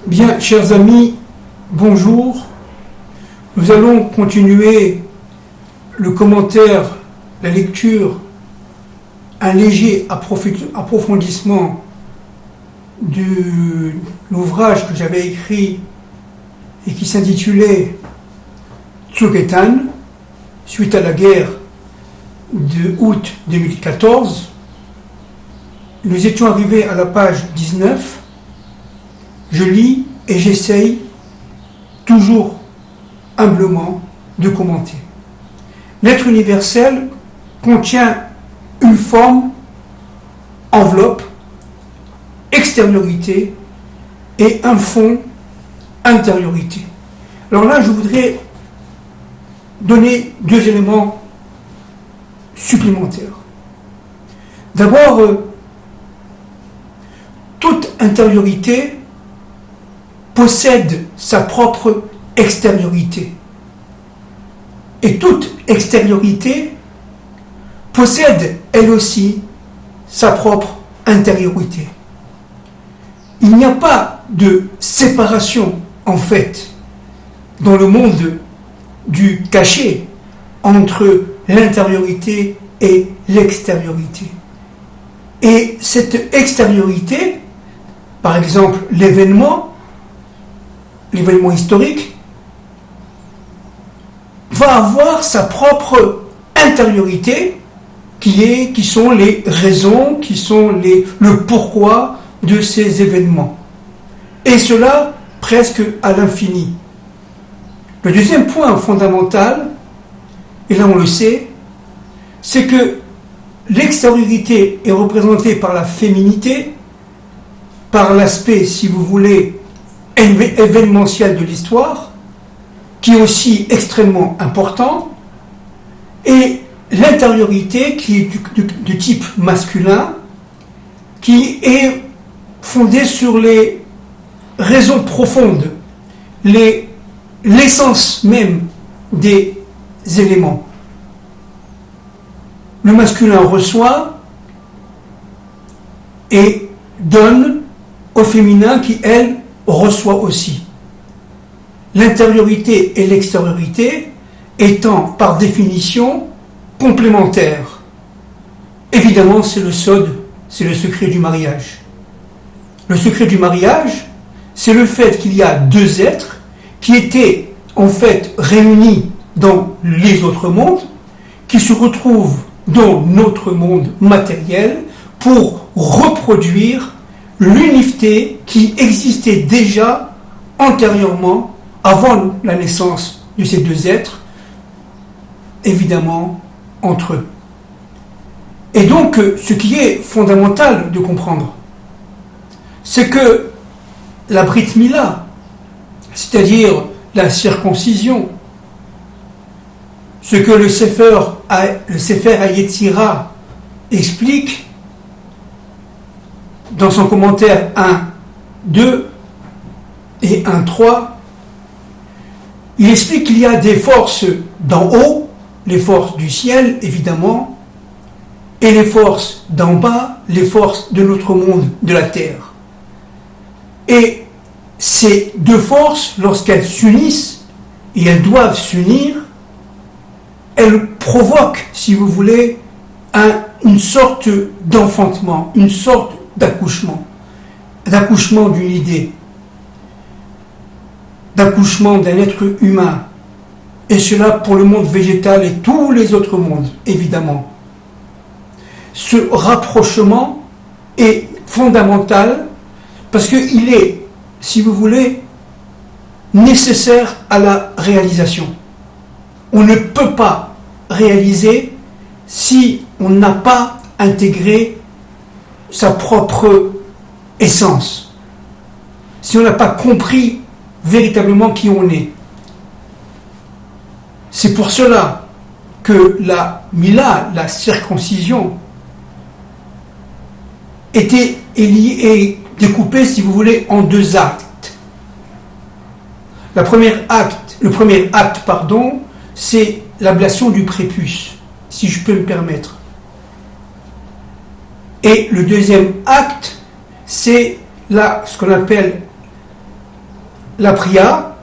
Bien, chers amis, bonjour. Nous allons continuer le commentaire, la lecture, un léger approfondissement de l'ouvrage que j'avais écrit et qui s'intitulait Tsugetan, suite à la guerre de août 2014. Nous étions arrivés à la page 19. Je lis et j'essaye toujours humblement de commenter. L'être universel contient une forme, enveloppe, extériorité et un fond, intériorité. Alors là, je voudrais donner deux éléments supplémentaires. D'abord, toute intériorité possède sa propre extériorité. Et toute extériorité possède, elle aussi, sa propre intériorité. Il n'y a pas de séparation, en fait, dans le monde du caché entre l'intériorité et l'extériorité. Et cette extériorité, par exemple l'événement historique, va avoir sa propre intériorité qui sont les raisons, qui sont le pourquoi de ces événements. Et cela presque à l'infini. Le deuxième point fondamental, et là on le sait, c'est que l'extériorité est représentée par la féminité, par l'aspect, si vous voulez, événementiel de l'histoire, qui est aussi extrêmement important, et l'intériorité qui est de type masculin, qui est fondée sur les raisons profondes, l'essence même des éléments. Le masculin reçoit et donne au féminin qui, elle, reçoit aussi. L'intériorité et l'extériorité étant par définition complémentaires. Évidemment, c'est le secret du mariage. Le secret du mariage, c'est le fait qu'il y a deux êtres qui étaient en fait réunis dans les autres mondes, qui se retrouvent dans notre monde matériel pour reproduire l'unité qui existait déjà antérieurement, avant la naissance de ces deux êtres, évidemment entre eux. Et donc, ce qui est fondamental de comprendre, c'est que la Brit Mila, c'est-à-dire la circoncision, ce que le Sefer HaYetzira explique dans son commentaire 1.2 et 1.3, il explique qu'il y a des forces d'en haut, les forces du ciel, évidemment, et les forces d'en bas, les forces de notre monde, de la terre. Et ces deux forces, lorsqu'elles s'unissent, et elles doivent s'unir, elles provoquent, si vous voulez, une sorte d'enfantement, une sorte d'accouchement d'une idée, d'accouchement d'un être humain, et cela pour le monde végétal et tous les autres mondes, évidemment. Ce rapprochement est fondamental parce qu'il est, si vous voulez, nécessaire à la réalisation. On ne peut pas réaliser si on n'a pas intégré sa propre essence, si on n'a pas compris véritablement qui on est. C'est pour cela que la Mila, la circoncision, est découpée, si vous voulez, en deux actes. Le premier acte, c'est l'ablation du prépuce, si je peux me permettre. Et le deuxième acte, c'est ce qu'on appelle la priya,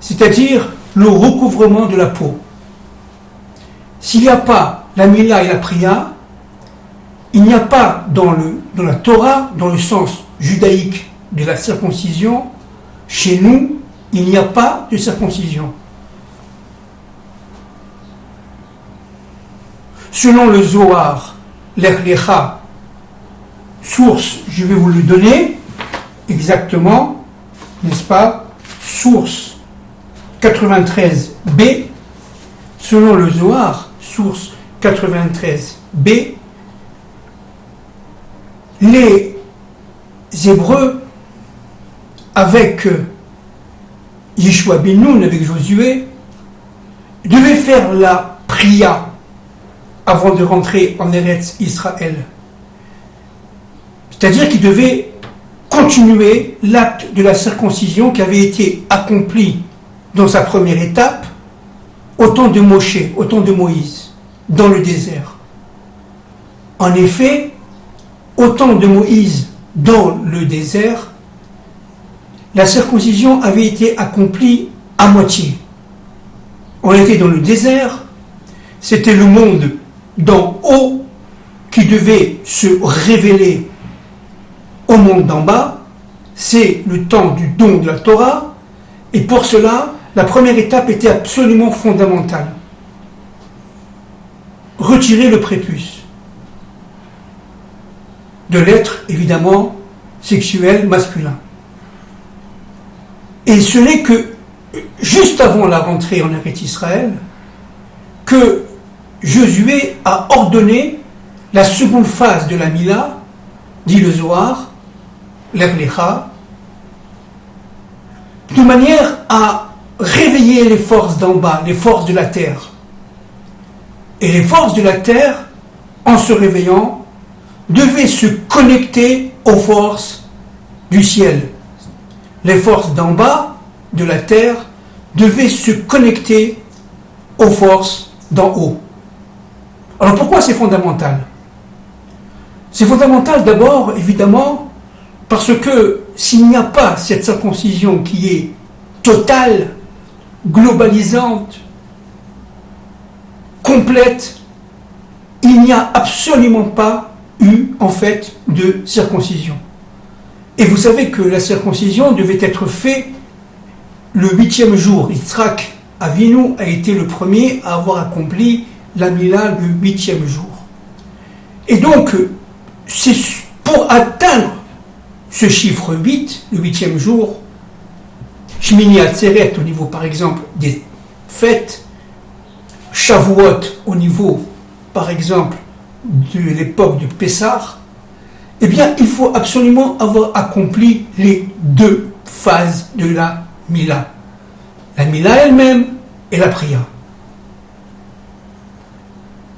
c'est-à-dire le recouvrement de la peau. S'il n'y a pas la mila et la priya, il n'y a pas dans la Torah, dans le sens judaïque de la circoncision, chez nous, il n'y a pas de circoncision. Selon le Zohar, l'Ech Lecha, source, je vais vous le donner exactement, n'est-ce pas? Source 93b, selon le Zohar, source 93b, les Hébreux, avec Yeshua ben Nun, avec Josué, devaient faire la priya avant de rentrer en Eretz Israël. C'est-à-dire qu'ils devaient continuer l'acte de la circoncision qui avait été accompli dans sa première étape au temps de Moshe, au temps de Moïse, dans le désert. En effet, au temps de Moïse, dans le désert, la circoncision avait été accomplie à moitié. On était dans le désert, c'était le monde d'en haut qui devait se révéler au monde d'en bas. C'est le temps du don de la Torah, et pour cela, la première étape était absolument fondamentale. Retirer le prépuce de l'être, évidemment, sexuel masculin. Et ce n'est que juste avant la rentrée en Eretz Israël que Josué a ordonné la seconde phase de la Mila, dit le Zohar, l'Ech Lecha, de manière à réveiller les forces d'en bas, les forces de la terre. Et les forces de la terre, en se réveillant, devaient se connecter aux forces du ciel. Les forces d'en bas, de la terre, devaient se connecter aux forces d'en haut. Alors pourquoi c'est fondamental? C'est fondamental d'abord, évidemment, parce que s'il n'y a pas cette circoncision qui est totale, globalisante, complète, il n'y a absolument pas eu, en fait, de circoncision. Et vous savez que la circoncision devait être faite le 8e jour. Yitzhak Avinu a été le premier à avoir accompli la Mila le 8e jour. Et donc, c'est pour atteindre ce chiffre 8, le 8e jour, Shmini Atzeret au niveau, par exemple, des fêtes, Shavuot au niveau, par exemple, de l'époque de Pessah, eh bien, il faut absolument avoir accompli les deux phases de la Mila. La Mila elle-même et la priya.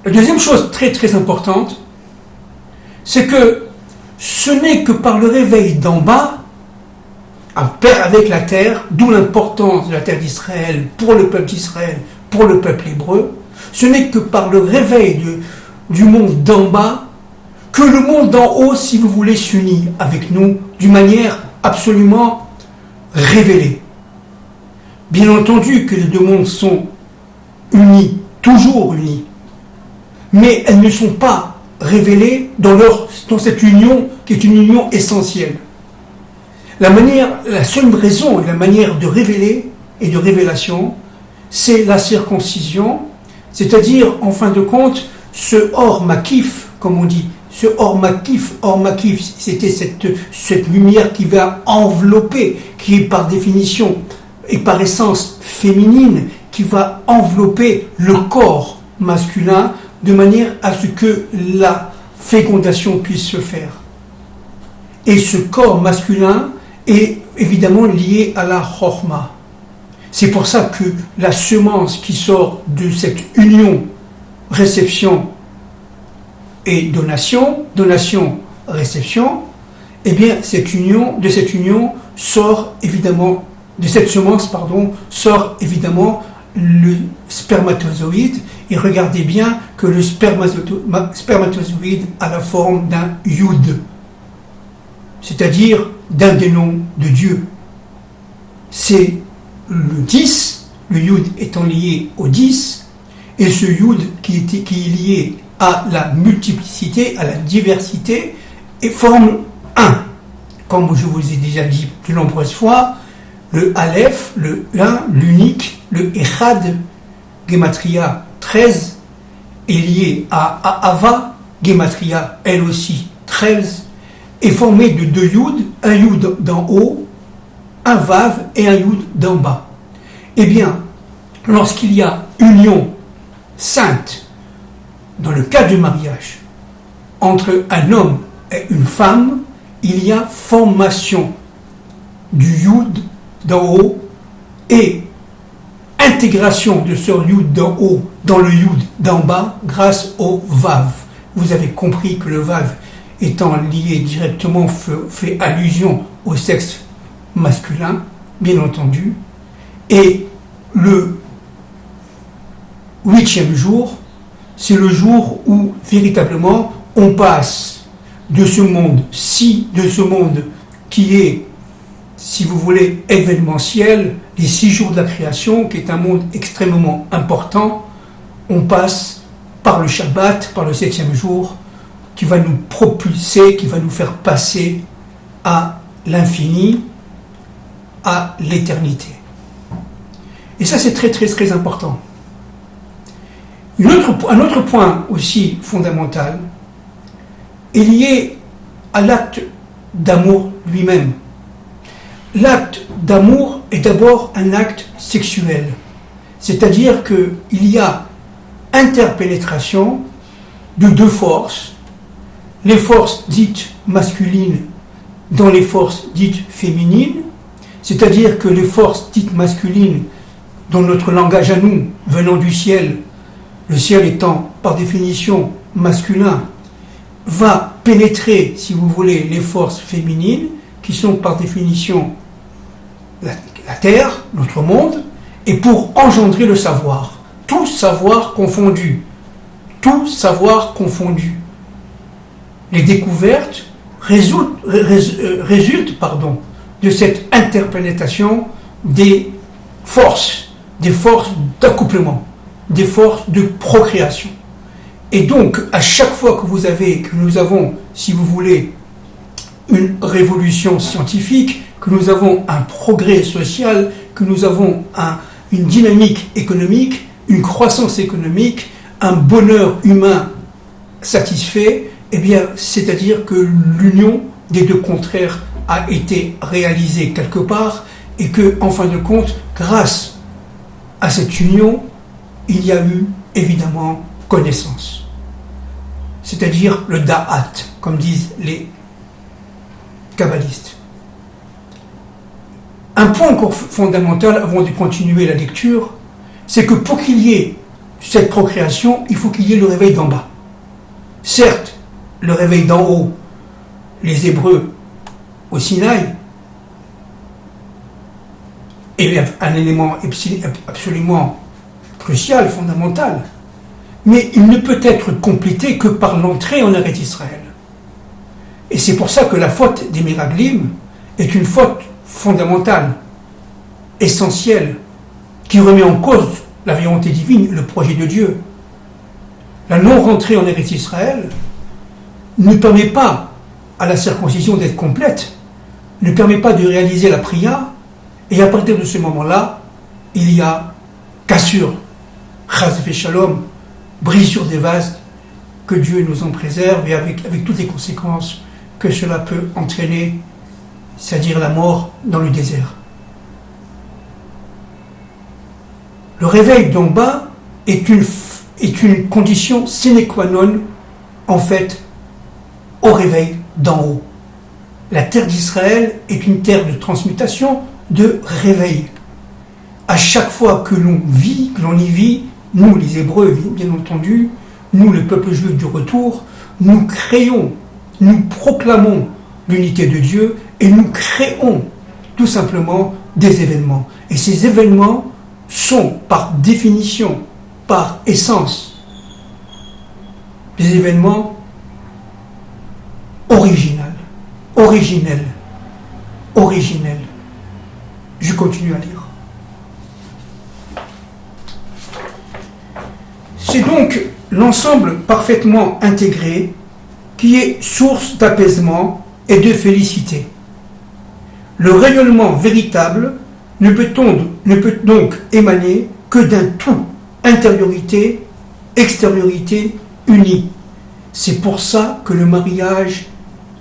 La deuxième chose très très importante, c'est que ce n'est que par le réveil d'en bas, avec la terre, d'où l'importance de la terre d'Israël pour le peuple d'Israël, pour le peuple hébreu, ce n'est que par le réveil du monde d'en bas que le monde d'en haut, si vous voulez, s'unit avec nous d'une manière absolument révélée. Bien entendu que les deux mondes sont unis, toujours unis, mais elles ne sont pas révélées dans cette union qui est une union essentielle. La seule raison et la manière de révéler et de révélation, c'est la circoncision, c'est-à-dire, en fin de compte, ce or makif, comme on dit, ce or makif, c'était cette lumière qui va envelopper, qui est par définition et par essence féminine, qui va envelopper le corps masculin de manière à ce que la fécondation puisse se faire. Et ce corps masculin est évidemment lié à la chokhma. C'est pour ça que la semence qui sort de cette union, réception et donation, réception, eh bien de cette union sort évidemment, de cette semence, sort évidemment le spermatozoïde. Et regardez bien que le spermatozoïde a la forme d'un yud, c'est-à-dire d'un des noms de Dieu. c'est le 10, le Yud étant lié au 10, et ce Yud qui est lié à la multiplicité, à la diversité, et forme 1. Comme je vous ai déjà dit de nombreuses fois, le Aleph, le 1, l'unique, le Echad, Gematria 13, est lié à Ava, Gematria elle aussi 13, est formé de 2 Yud, un Yud d'en haut, un Vav et un Yud d'en bas. Eh bien, lorsqu'il y a union sainte, dans le cas du mariage, entre un homme et une femme, il y a formation du Yud d'en haut et intégration de ce Yud d'en haut dans le Yud d'en bas grâce au Vav. Vous avez compris que le Vav étant lié directement fait allusion au sexe masculin, bien entendu, et le 8e jour, c'est le jour où véritablement on passe de ce monde-ci, de ce monde qui est, si vous voulez, événementiel, les 6 jours de la création, qui est un monde extrêmement important, on passe par le Shabbat, par le 7e jour, qui va nous propulser, qui va nous faire passer à l'infini, à l'éternité. Et ça, c'est très, très, très important. Un autre point aussi fondamental est lié à l'acte d'amour lui-même. L'acte d'amour est d'abord un acte sexuel, c'est-à-dire qu'il y a interpénétration de 2 forces, les forces dites masculines dans les forces dites féminines, c'est-à-dire que les forces dites masculines, dans notre langage à nous, venant du ciel, le ciel étant par définition masculin, va pénétrer, si vous voulez, les forces féminines, qui sont par définition la terre, notre monde, et pour engendrer le savoir. Tout savoir confondu. Tout savoir confondu. Les découvertes résultent de cette interpénétration des forces d'accouplement, des forces de procréation. Et donc, à chaque fois que nous avons, si vous voulez, une révolution scientifique, que nous avons un progrès social, que nous avons une dynamique économique, une croissance économique, un bonheur humain satisfait, eh bien, c'est-à-dire que l'union des 2 contraires a été réalisée quelque part et que, en fin de compte, grâce à cette union, il y a eu évidemment connaissance. C'est-à-dire le da'at, comme disent les kabbalistes. Un point encore fondamental avant de continuer la lecture, c'est que pour qu'il y ait cette procréation, il faut qu'il y ait le réveil d'en bas. Certes, le réveil d'en haut, les Hébreux au Sinaï, est un élément absolument crucial, fondamental, mais il ne peut être complété que par l'entrée en Eretz Israël. Et c'est pour ça que la faute des Miraglim est une faute fondamentale, essentielle, qui remet en cause la volonté divine, le projet de Dieu. La non-rentrée en Eretz Israël ne permet pas à la circoncision d'être complète, ne permet pas de réaliser la prière, et à partir de ce moment-là, il y a cassure, chas v'shalom, brisure des vases, que Dieu nous en préserve, et avec toutes les conséquences que cela peut entraîner, c'est-à-dire la mort dans le désert. Le réveil d'en bas est une condition sine qua non, en fait, au réveil d'en haut. La terre d'Israël est une terre de transmutation, de réveil. À chaque fois que l'on y vit, nous les Hébreux, bien entendu, nous le peuple juif du retour, nous proclamons l'unité de Dieu et nous créons tout simplement des événements. Et ces événements sont par définition, par essence, des événements originels. Je continue à lire. C'est donc l'ensemble parfaitement intégré qui est source d'apaisement et de félicité. Le rayonnement véritable ne peut donc émaner que d'un tout, intériorité, extériorité unie. C'est pour ça que le mariage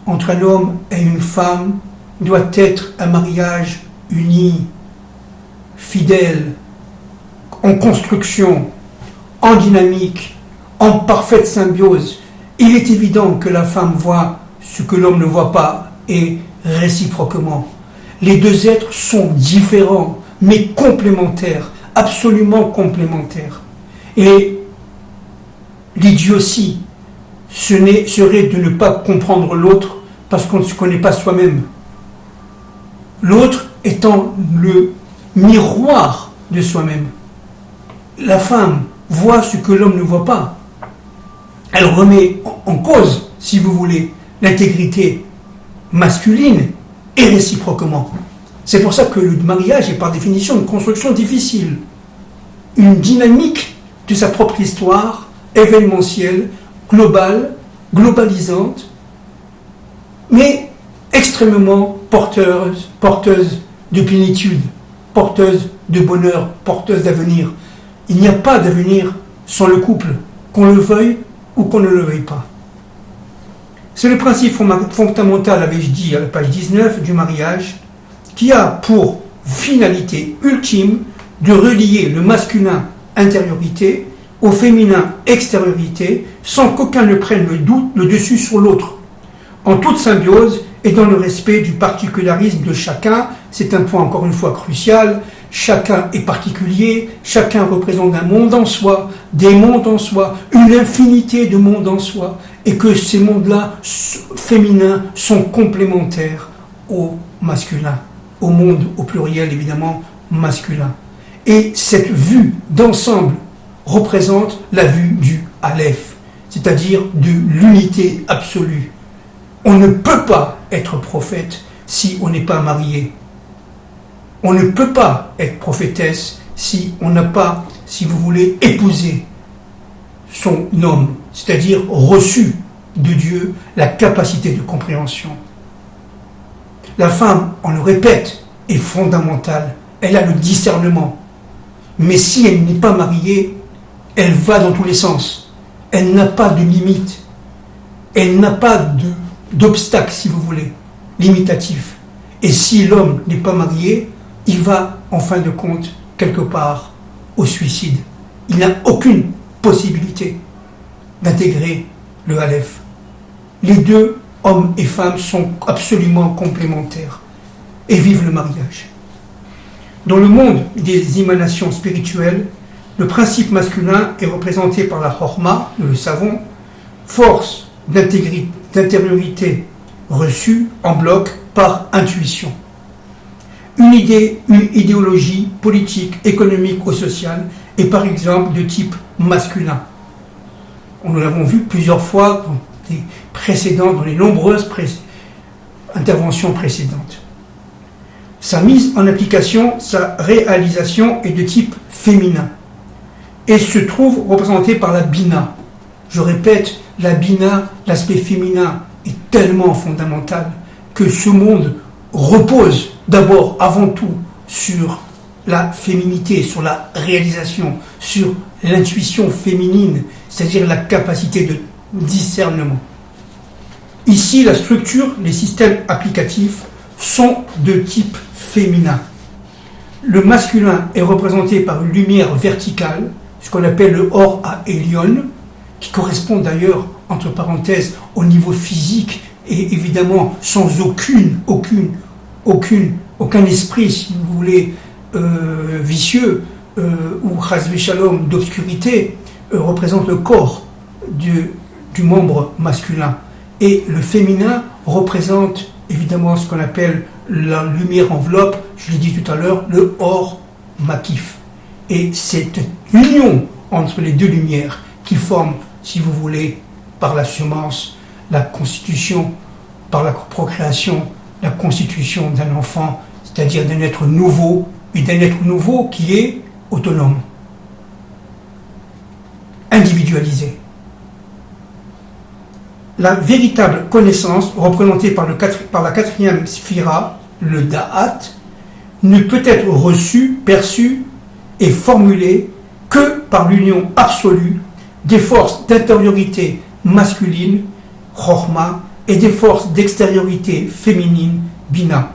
entre un homme et une femme doit être un mariage uni, fidèle, en construction, en dynamique, en parfaite symbiose. Il est évident que la femme voit ce que l'homme ne voit pas, et réciproquement. Les deux êtres sont différents, mais complémentaires, absolument complémentaires. Et l'idiotie serait de ne pas comprendre l'autre parce qu'on ne se connaît pas soi-même. L'autre étant le miroir de soi-même. La femme voit ce que l'homme ne voit pas. Elle remet en cause, si vous voulez, l'intégrité masculine et réciproquement. C'est pour ça que le mariage est par définition une construction difficile. Une dynamique de sa propre histoire, événementielle, globale, globalisante, mais extrêmement porteuse de plénitude, porteuse de bonheur, porteuse d'avenir. Il n'y a pas d'avenir sans le couple, qu'on le veuille ou qu'on ne le veuille pas. C'est le principe fondamental, avais-je dit à la page 19, du mariage, qui a pour finalité ultime de relier le masculin intériorité au féminin extériorité, sans qu'aucun ne prenne le dessus sur l'autre, en toute symbiose et dans le respect du particularisme de chacun. C'est un point encore une fois crucial. Chacun est particulier, chacun représente un monde en soi, des mondes en soi, une infinité de mondes en soi, et que ces mondes-là féminins sont complémentaires au masculin, au monde au pluriel évidemment masculin. Et cette vue d'ensemble représente la vue du Aleph, c'est-à-dire de l'unité absolue. On ne peut pas être prophète si on n'est pas marié. On ne peut pas être prophétesse si on n'a pas, si vous voulez, épousé son homme, c'est-à-dire reçu de Dieu la capacité de compréhension. La femme, on le répète, est fondamentale. Elle a le discernement. Mais si elle n'est pas mariée, elle va dans tous les sens. Elle n'a pas de limite. Elle n'a pas d'obstacle, si vous voulez, limitatif. Et si l'homme n'est pas marié, il va, en fin de compte, quelque part, au suicide. Il n'a aucune possibilité d'intégrer le Aleph. Les deux, hommes et femmes, sont absolument complémentaires et vivent le mariage. Dans le monde des émanations spirituelles, le principe masculin est représenté par la Chorma, nous le savons, force d'intériorité reçue en bloc par intuition. Une idéologie politique, économique ou sociale est par exemple de type masculin. Nous l'avons vu plusieurs fois dans les nombreuses interventions précédentes. Sa mise en application, sa réalisation est de type féminin et se trouve représentée par la Bina. Je répète, la Bina, l'aspect féminin, est tellement fondamental que ce monde repose d'abord, avant tout, sur la féminité, sur la réalisation, sur l'intuition féminine, c'est-à-dire la capacité de discernement. Ici, la structure, les systèmes applicatifs sont de type féminin. Le masculin est représenté par une lumière verticale, ce qu'on appelle le Or à Elion, qui correspond d'ailleurs, entre parenthèses, au niveau physique et évidemment sans aucun esprit, si vous voulez, vicieux ou chasvé shalom d'obscurité, représente le corps du membre masculin. Et le féminin représente évidemment ce qu'on appelle la lumière enveloppe, je l'ai dit tout à l'heure, le Or Makif. Et cette union entre les deux lumières qui forme, si vous voulez, par la semence, la constitution, par la procréation, la constitution d'un enfant, c'est-à-dire d'un être nouveau, et d'un être nouveau qui est autonome, individualisé. La véritable connaissance, représentée par la quatrième sphira, le Da'at, ne peut être reçue, perçue et formulée que par l'union absolue des forces d'intériorité masculine, Chokhma, et des forces d'extériorité féminine, Bina.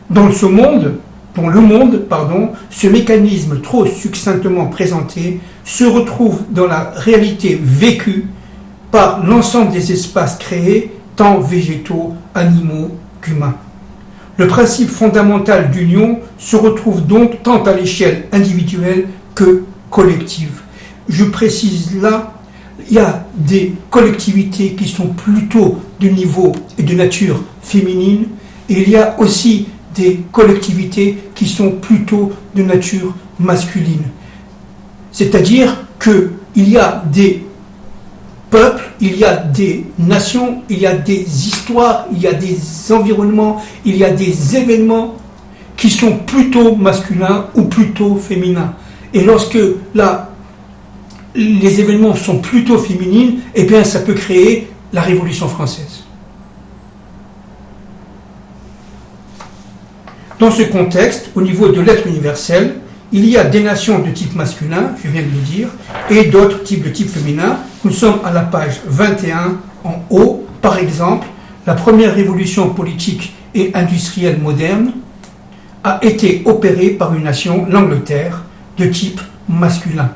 Dans le monde, ce mécanisme trop succinctement présenté se retrouve dans la réalité vécue par l'ensemble des espaces créés, tant végétaux, animaux qu'humains. Le principe fondamental d'union se retrouve donc tant à l'échelle individuelle que collective. Je précise là, il y a des collectivités qui sont plutôt de niveau et de nature féminine, et il y a aussi des collectivités qui sont plutôt de nature masculine. C'est-à-dire qu'il y a des peuples, il y a des nations, il y a des histoires, il y a des environnements, il y a des événements qui sont plutôt masculins ou plutôt féminins. Et lorsque les événements sont plutôt féminines, eh bien ça peut créer la Révolution française. Dans ce contexte, au niveau de l'être universel, il y a des nations de type masculin, je viens de le dire, et d'autres types de type féminin. Nous sommes à la page 21 en haut. Par exemple, la première révolution politique et industrielle moderne a été opérée par une nation, l'Angleterre, de type masculin.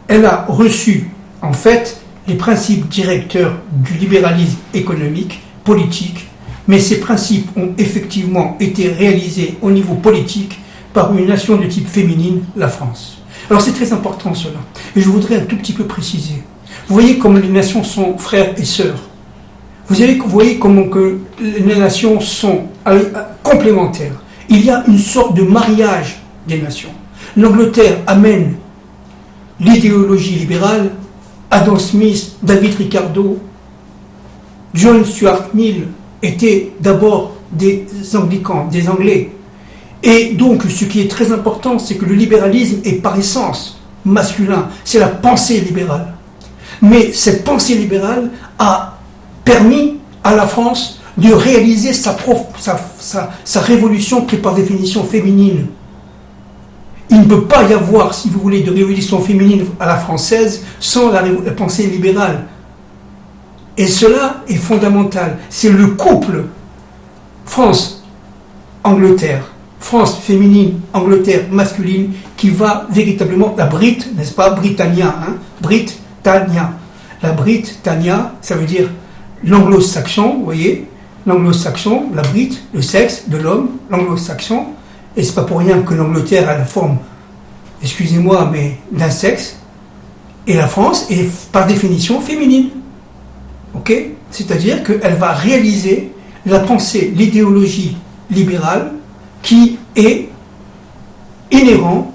Elle a reçu, en fait, les principes directeurs du libéralisme économique, politique, mais ces principes ont effectivement été réalisés au niveau politique par une nation de type féminine, la France. Alors c'est très important cela, et je voudrais un tout petit peu préciser. Vous voyez comme les nations sont frères et sœurs. Vous voyez comment que les nations sont complémentaires. Il y a une sorte de mariage des nations. L'Angleterre amène l'idéologie libérale, Adam Smith, David Ricardo, John Stuart Mill étaient d'abord des anglicans, des anglais. Et donc, ce qui est très important, c'est que le libéralisme est par essence masculin. C'est la pensée libérale. Mais cette pensée libérale a permis à la France de réaliser sa révolution qui est par définition féminine. Il ne peut pas y avoir, si vous voulez, de révolution féminine à la française sans la pensée libérale. Et cela est fondamental. C'est le couple France-Angleterre, France féminine, Angleterre masculine, qui va véritablement, la Brit, n'est-ce pas, Britannia, Britannia. La Britannia, ça veut dire l'anglo-saxon, vous voyez, l'anglo-saxon, la Brit, le sexe de l'homme, l'anglo-saxon, et c'est pas pour rien que l'Angleterre a la forme, excusez-moi, mais d'un sexe, et la France est par définition féminine. Ok ? C'est-à-dire qu'elle va réaliser la pensée, l'idéologie libérale qui est inhérent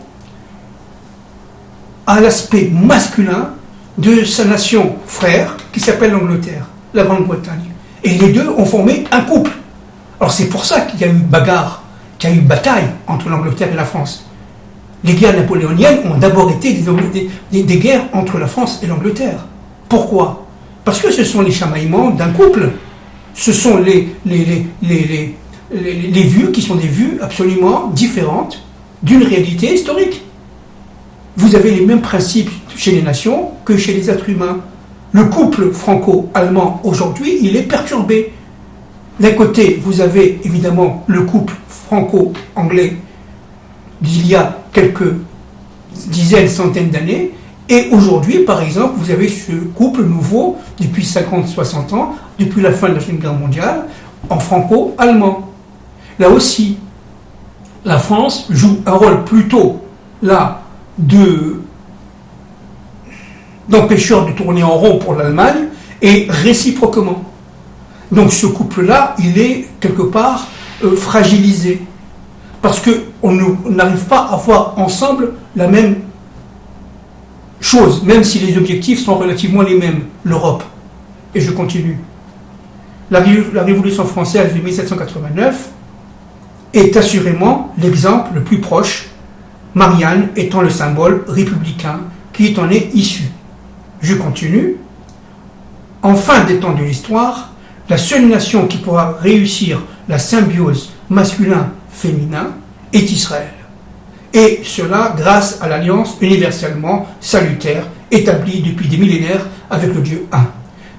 à l'aspect masculin de sa nation frère qui s'appelle l'Angleterre, la Grande-Bretagne. Et les deux ont formé un couple. Alors c'est pour ça qu'il y a eu bagarre, qu'il y a eu bataille entre l'Angleterre et la France. Les guerres napoléoniennes ont d'abord été des guerres entre la France et l'Angleterre. Pourquoi ? Parce que ce sont les chamaillements d'un couple. Ce sont les vues qui sont des vues absolument différentes d'une réalité historique. Vous avez les mêmes principes chez les nations que chez les êtres humains. Le couple franco-allemand aujourd'hui, il est perturbé. D'un côté, vous avez évidemment le couple franco-anglais d'il y a quelques dizaines, centaines d'années. Et aujourd'hui, par exemple, vous avez ce couple nouveau, depuis 50-60 ans, depuis la fin de la Seconde Guerre mondiale, en franco-allemand. Là aussi, la France joue un rôle plutôt, là, d'empêcheur de tourner en rond pour l'Allemagne, et réciproquement. Donc ce couple-là, il est quelque part fragilisé. Parce qu'on n'arrive pas à voir ensemble la même chose, même si les objectifs sont relativement les mêmes, l'Europe. Et je continue. La Révolution française de 1789 est assurément l'exemple le plus proche, Marianne étant le symbole républicain qui en est issu. Je continue. En fin des temps de l'histoire, la seule nation qui pourra réussir la symbiose masculin-féminin est Israël. Et cela grâce à l'alliance universellement salutaire établie depuis des millénaires avec le Dieu un.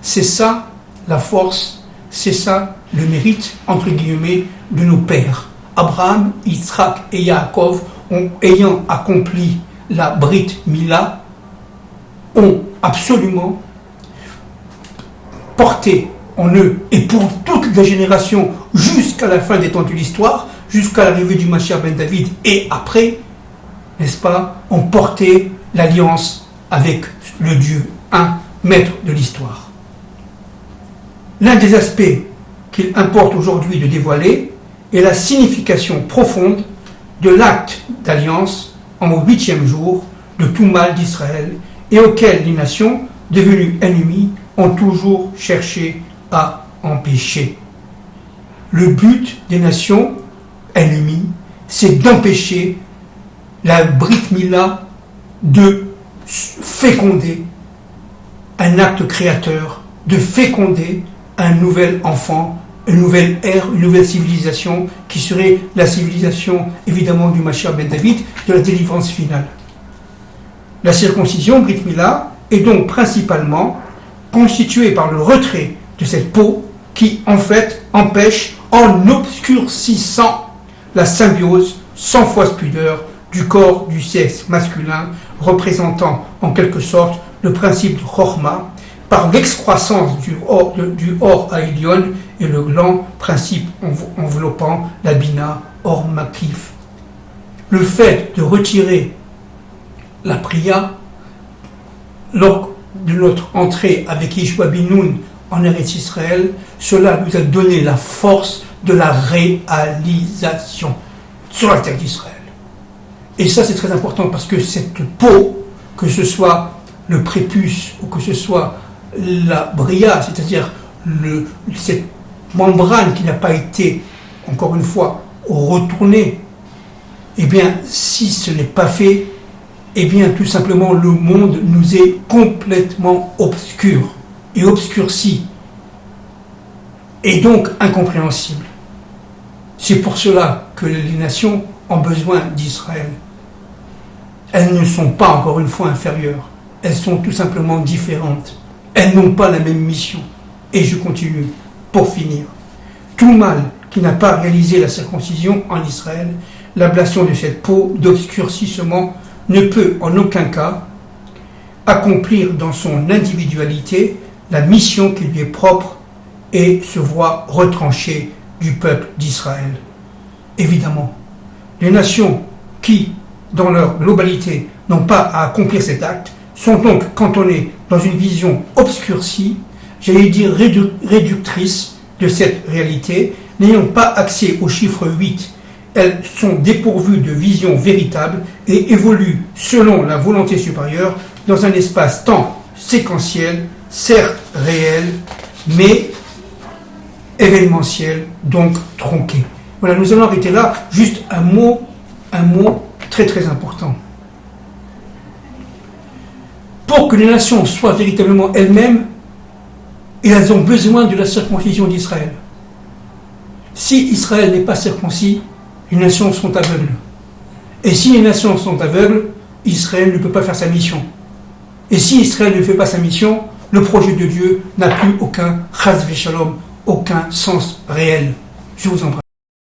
C'est ça la force, c'est ça le mérite, entre guillemets, de nos pères. Abraham, Yitzhak et Yaakov, ayant accompli la Brit Mila, ont absolument porté en eux, et pour toutes les générations, jusqu'à la fin des temps de l'histoire, jusqu'à l'arrivée du Mashiach ben David et après, n'est-ce pas, ont porté l'alliance avec le Dieu un, maître de l'histoire. L'un des aspects qu'il importe aujourd'hui de dévoiler est la signification profonde de l'acte d'alliance en 8e jour de tout mal d'Israël et auquel les nations, devenues ennemies, ont toujours cherché à empêcher. Le but des nations ennemies, c'est d'empêcher la Brit Mila de féconder un acte créateur, de féconder un nouvel enfant, une nouvelle ère, une nouvelle civilisation qui serait la civilisation évidemment du Mashiach ben David, de la délivrance finale. La circoncision, Brit Mila, est donc principalement constituée par le retrait de cette peau qui en fait empêche, en obscurcissant la symbiose sans fausse pudeur du corps du sexe masculin, représentant en quelque sorte le principe de Chokhmah, par l'excroissance du Or Haïlion et le gland, principe enveloppant la Bina Or Makif. Le fait de retirer la priya lors de notre entrée avec Yeshua bin Nun en Eretz Israël, cela nous a donné la force de la réalisation sur la terre d'Israël. Et ça c'est très important parce que cette peau, que ce soit le prépuce ou que ce soit la bria, c'est-à-dire cette membrane qui n'a pas été, encore une fois, retournée, eh bien, si ce n'est pas fait, eh bien, tout simplement, le monde nous est complètement obscur et obscurci, et donc incompréhensible. C'est pour cela que les nations ont besoin d'Israël. Elles ne sont pas, encore une fois, inférieures. Elles sont tout simplement différentes. Elles n'ont pas la même mission. Et je continue, pour finir. Tout mâle qui n'a pas réalisé la circoncision en Israël, l'ablation de cette peau d'obscurcissement ne peut en aucun cas accomplir dans son individualité la mission qui lui est propre et se voit retranché du peuple d'Israël. Évidemment, les nations qui, dans leur globalité, n'ont pas à accomplir cet acte, sont donc cantonnées dans une vision obscurcie, j'allais dire réductrice de cette réalité, n'ayant pas accès au chiffre 8. Elles sont dépourvues de vision véritable et évoluent selon la volonté supérieure dans un espace-temps séquentiel, certes réel, mais événementiel, donc tronqué. Voilà, nous allons arrêter là. Juste un mot très très important. Pour que les nations soient véritablement elles-mêmes, elles ont besoin de la circoncision d'Israël. Si Israël n'est pas circoncis, les nations sont aveugles. Et si les nations sont aveugles, Israël ne peut pas faire sa mission. Et si Israël ne fait pas sa mission, le projet de Dieu n'a plus aucun chas v'shalom, aucun sens réel. Je vous embrasse.